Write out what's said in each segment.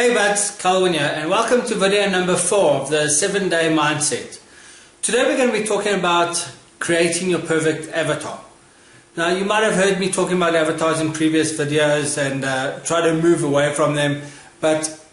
Hey buds, Calvin here, and welcome to video number 4 of the 7-day mindset. Today we're going to be talking about creating your perfect avatar. Now you might have heard me talking about avatars in previous videos and try to move away from them, but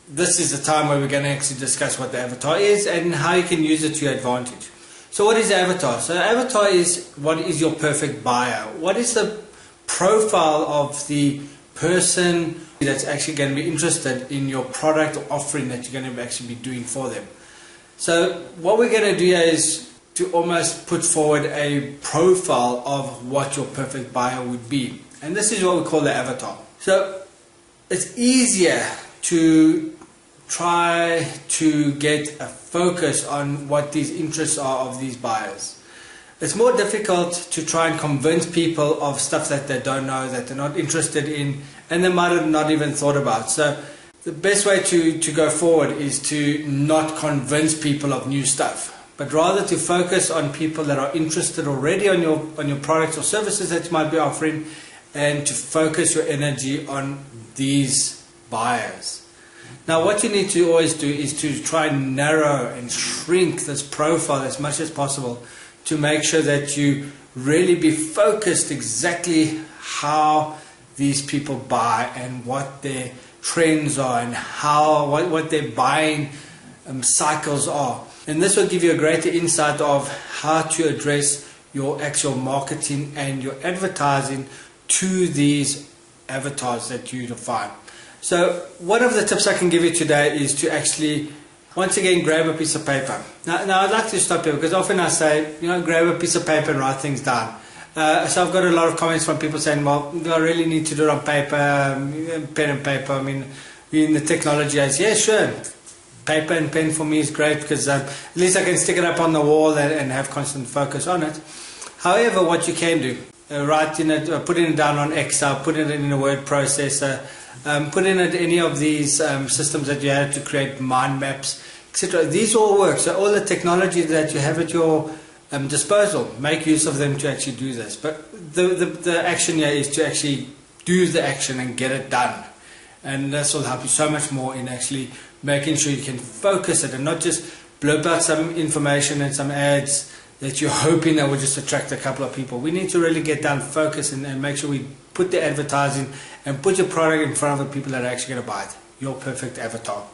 this is the time where we're going to actually discuss what the avatar is and how you can use it to your advantage. So what is avatar? So avatar is what is your perfect bio. What is the profile of the person that's actually going to be interested in your product or offering that you're going to actually be doing for them. So what we're going to do here is to almost put forward a profile of what your perfect bio would be. And this is what we call the avatar. So it's easier to try to get a focus on what these interests are of these buyers. It's more difficult to try and convince people of stuff that they don't know, that they're not interested in, and they might have not even thought about. So the best way to go forward is to not convince people of new stuff, but rather to focus on people that are interested already on your products or services that you might be offering, and to focus your energy on these buyers. Now what you need to always do is to try and narrow and shrink this profile as much as possible to make sure that you really be focused exactly how these people buy and what their trends are and what their buying cycles are. And this will give you a greater insight of how to address your actual marketing and your advertising to these avatars that you define. So one of the tips I can give you today is to actually once again grab a piece of paper. Now I'd like to stop here because often I say, grab a piece of paper and write things down. So I've got a lot of comments from people saying, well, do I really need to do it on paper, pen and paper? I mean, we're in the technology age. Yeah, sure. Paper and pen for me is great because at least I can stick it up on the wall and have constant focus on it. However, what you can do, putting it down on Excel, putting it in a word processor, put in any of these systems that you have to create mind maps, etc. These all work. So all the technology that you have at your disposal, make use of them to actually do this. But the action here is to actually do the action and get it done. And this will help you so much more in actually making sure you can focus it and not just blurb out some information and some ads that you're hoping that will just attract a couple of people. We need to really get down, focus, and make sure we put the advertising and put your product in front of the people that are actually going to buy it. Your perfect avatar.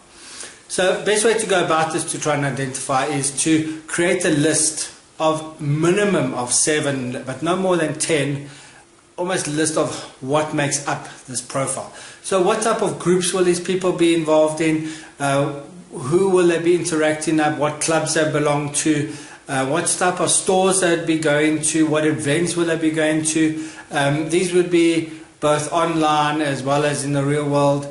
So best way to go about this to try and identify is to create a list of minimum of 7, but no more than 10, almost a list of what makes up this profile. So what type of groups will these people be involved in? Who will they be interacting at? What clubs they belong to? What type of stores they'd be going to? What events will they be going to? These would be both online as well as in the real world.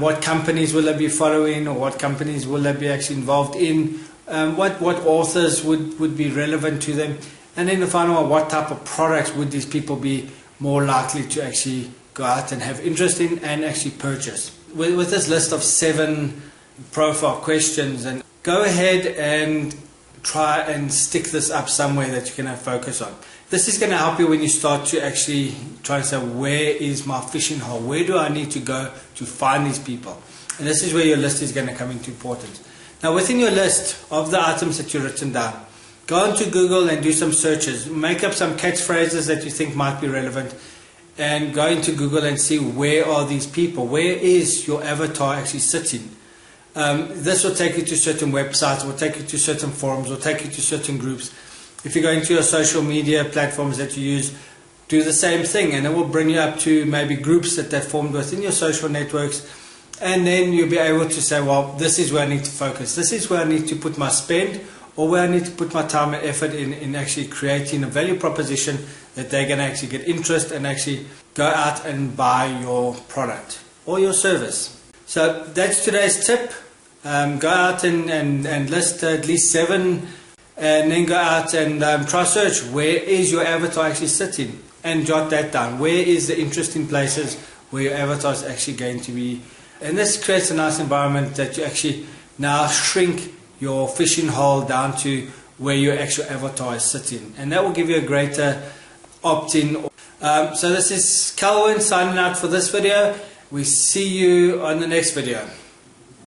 What companies will they be following, or what companies will they be actually involved in? What authors would be relevant to them? And then the final one, what type of products would these people be more likely to actually go out and have interest in and actually purchase? With this list of 7 profile questions, and go ahead and try and stick this up somewhere that you can have focus on. This is going to help you when you start to actually try and say, where is my fishing hole? Where do I need to go to find these people? And this is where your list is going to come into importance. Now within your list of the items that you've written down, go onto Google and do some searches. Make up some catchphrases that you think might be relevant, and go into Google and see where are these people? Where is your avatar actually sitting? This will take you to certain websites, will take you to certain forums, will take you to certain groups. If you go into your social media platforms that you use, do the same thing, and it will bring you up to maybe groups that they've formed within your social networks, and then you'll be able to say, well, this is where I need to focus, this is where I need to put my spend, or where I need to put my time and effort in actually creating a value proposition that they're going to actually get interest and actually go out and buy your product or your service. So that's today's tip. Go out and list at least 7, and then go out and try search where is your avatar actually sitting, and jot that down. Where is the interesting places where your avatar is actually going to be? And this creates a nice environment that you actually now shrink your fishing hole down to where your actual avatar is sitting, and that will give you a greater opt-in. So this is Calvin signing out for this video, We see you on the next video.